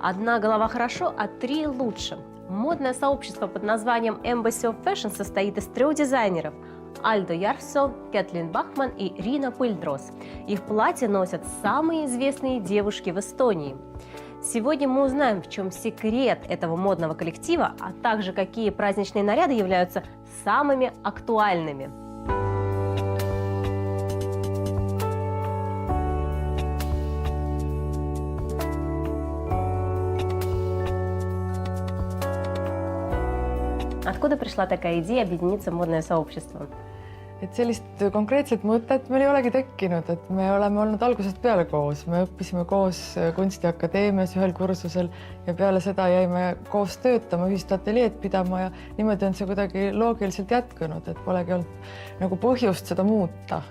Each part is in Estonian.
Одна голова хорошо, а три лучше. Модное сообщество под названием Embassy of Fashion состоит из 3 дизайнеров – Альдо Ярсо, Кэтлин Бахман и Рина Пыльдрос. Их платья носят самые известные девушки в Эстонии. Сегодня мы узнаем, в чем секрет этого модного коллектива, а также какие праздничные наряды являются самыми актуальными. Откуда пришла такая идея объединиться в модное сообщество? Et sellist konkreetset mõtet meil ei olegi tekkinud, et me oleme olnud algusest peale koos. Me õppisime koos kunstiakadeemias ühel kursusel ja peale seda jäime koos töötama, ühist ateljeed pidama ja niimoodi on see kuidagi loogiliselt jätkunud, et polegi olnud nagu põhjust seda muuta.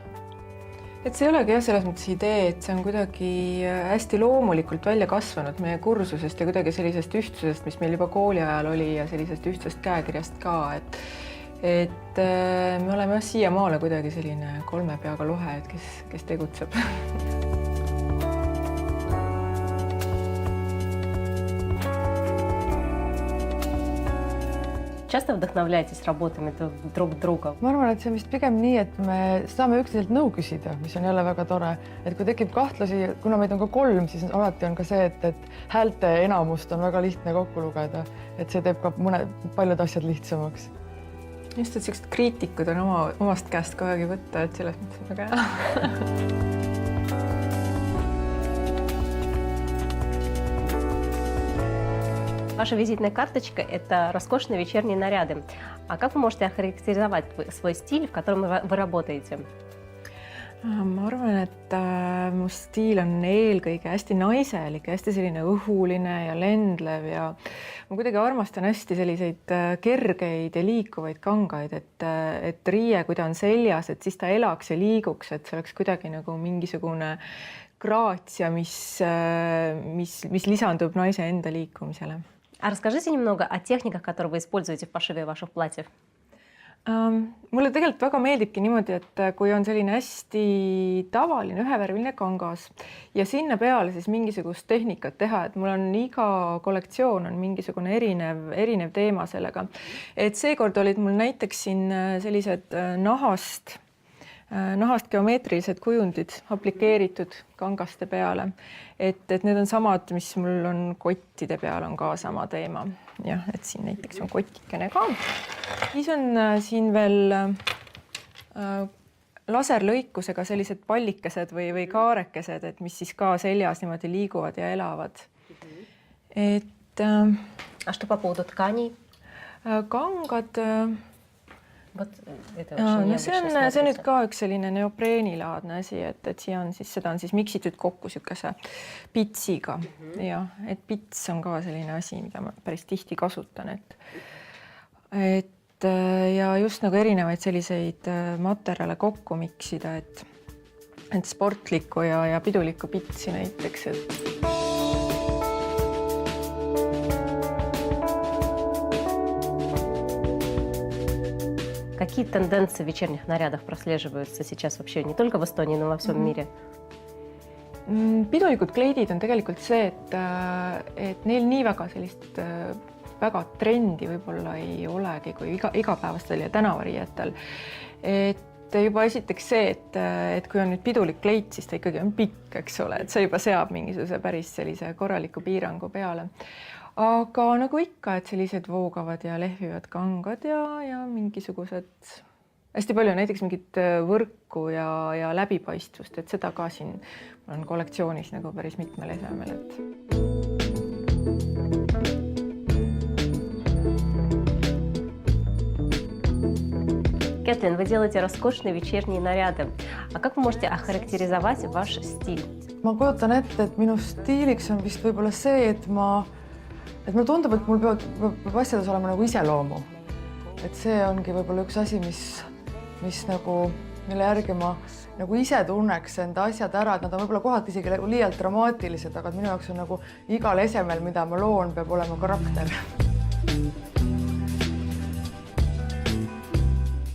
Et see ei olegi jah selles mõttes idee, et see on kuidagi hästi loomulikult välja kasvanud meie kursusest ja kuidagi sellisest ühtsusest, mis meil juba kooli ajal oli ja sellisest ühtsest käekirjast ka, et me oleme siiamaale kuidagi selline 3 peaga lohe, et kes tegutseb. Часто вдохновляетесь работами друг друга? Ma arvan, et see on vist pigem nii, et me saame üksteiselt nõu küsida, mis on jälle väga tore. Et kui tekib kahtlusi, kuna meid on ka 3, siis alati on ka see, et häälte enamust on väga lihtne kokku lugeda. Et see teeb ka paljud asjad lihtsamaks. Just, et sellised kriitikud on omast käest kogu aeg võtta, et selles mõttes on väga hea. Ваша визитная карточка – это роскошные вечерние наряды. А как вы можете охарактеризовать свой стиль, в котором вы работаете? Ma arvan, et mu stiil on eelkõige hästi naiselik, hästi selline õhuline ja lendlev ja ma kuidagi armastan hästi selliseid kergeid ja liikuvaid kangaid, et riie, kui ta on seljas, et siis ta elaks ja liiguks, et see oleks kuidagi nagu mingisugune graatsia, mis lisandub naise enda liikumisele. А расскажите немного о техниках, которые вы используете в пошиве ваших платьев. Mulle tegelikult väga meeldibki niimoodi, et kui on selline hästi tavaline ühevärviline kangas ja sinna peale siis mingisugust tehnikat teha, et mul on iga kollektsioon on mingisugune erinev teema sellega. Et seekord olid mul näiteks siin sellised nahast geomeetrilised kujundid aplikeeritud kangaste peale. Et need on samad, mis mul on kottide peal on ka sama teema. Jah, et siin näiteks on kotikene ka. Siis on siin veel laserlõikusega sellised pallikesed või kaarekesed, et mis siis ka seljas niimoodi liiguvad ja elavad. Et А что по поводу тканей? Kangad... See on nüüd ka üks selline neopreenilaadne asi, et seda on siis miksitud kokku sükese pitsiga. Ja, et pits on ka selline asi, mida ma päris tihti kasutan. Ja just nagu erinevaid selliseid materjale kokku miksida, et sportlikku ja pidulikku pitsi näiteks. Какие тенденции в вечерних нарядах прослеживаются сейчас вообще не только в Эстонии, но во всем мире? Pidulikud kleidid on tegelikult see, et neil nii väga sellist väga trendi võib-olla ei olegi kui igapäevastel ja tänavariietel. Et juba esiteks see, et kui on nüüd pidulik kleid, siis ta ikkagi on pikk, eks ole, et see juba seab mingisuguse päris sellise korraliku piirangu peale. Aga nagu ikka, et sellised voogavad ja lehvivad kangad ja mingisugused hästi palju näiteks mingit võrku ja läbipaistvust, et seda ka siin on kollektsioonis nagu päris mitmel esemel. Кэтлин, вы делаете роскошные вечерние наряды. А как вы можете охарактеризовать ваш стиль? Ma kujutan ette, et minu stiiliks on vist võib-olla see, et mulle tundub, et mul peab asjades olema nagu iseloomu. Et see ongi võib-olla üks asi, mis nagu, mille järgi ma nagu ise tunneks enda asjad ära, et nad on võib-olla kohati isegi liialt dramaatilised, aga minu jaoks on nagu igal esemel, mida ma loon, peab olema karakter.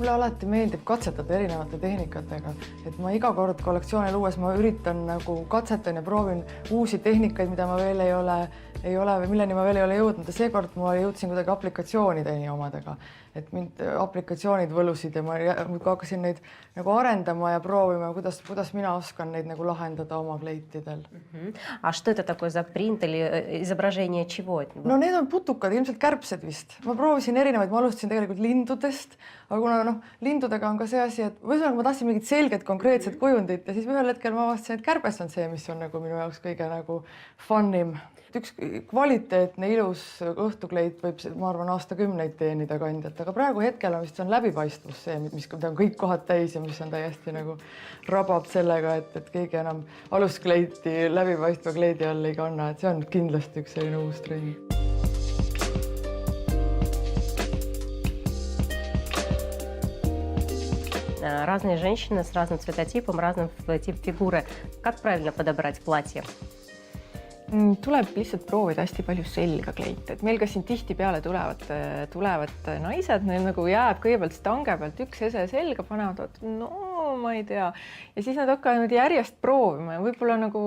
mulle alati meeldib katsetada erinevate tehnikatega, et ma iga kord kollektsioone luues ma üritan nagu katsetan ja proovin uusi tehnikaid, mida ma veel ei ole või milleni ma veel ei ole jõudnud ja seekord ma jõudsin kuidagi aplikatsioonideni omadega, et mind aplikatsioonid võlusid ja ma hakkasin neid nagu arendama ja proovima, kuidas mina oskan neid nagu lahendada oma kleitidel. А что это такое за принт или изображение чего это? No need on putukad, ilmselt kärbsed vist. Ma proovisin erinevaid, ma alustasin tegelikult lindudest, aga kuna lindudega on ka see asi, et võisõnaga ma tahtsin mingit selget konkreetset kujundit ja siis ühel hetkel ma avastasin, et kärbes on see, mis on nagu minu jaoks kõige nagu funnim. Üks kvaliteetne ilus õhtukleit võib, ma arvan, aastakümneid teenida kandjat, aga praegu hetkel on vist on läbipaistvus see, mis on kõik kohad täis ja mis on täiesti nagu rabab sellega, et keegi enam aluskleiti läbipaistva kleidi all ei kanna, et see on kindlasti üks selline uus trend. Разные женщины с разным цветотипом, разным тип фигуры. Как правильно подобрать платье? Tuleb lihtsalt proovida hästi palju selga kleite, et meil ka siin tihtipeale tulevad naised, neil nagu jääb kõigepealt stange pealt üks ese selga, panevad, no ma ei tea, ja siis nad hakkavad järjest proovima ja võib-olla nagu,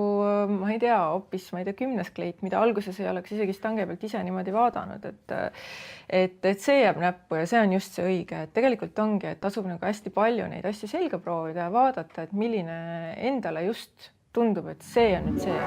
ma ei tea, hoopis, ma ei tea, 10. kleit, mida alguses ei oleks isegi stange pealt ise niimoodi vaadanud, et see jääb näppu ja see on just see õige, et tegelikult ongi, et tasub nagu hästi palju neid asju selga proovida ja vaadata, et milline endale just tundub, et see on nüüd see.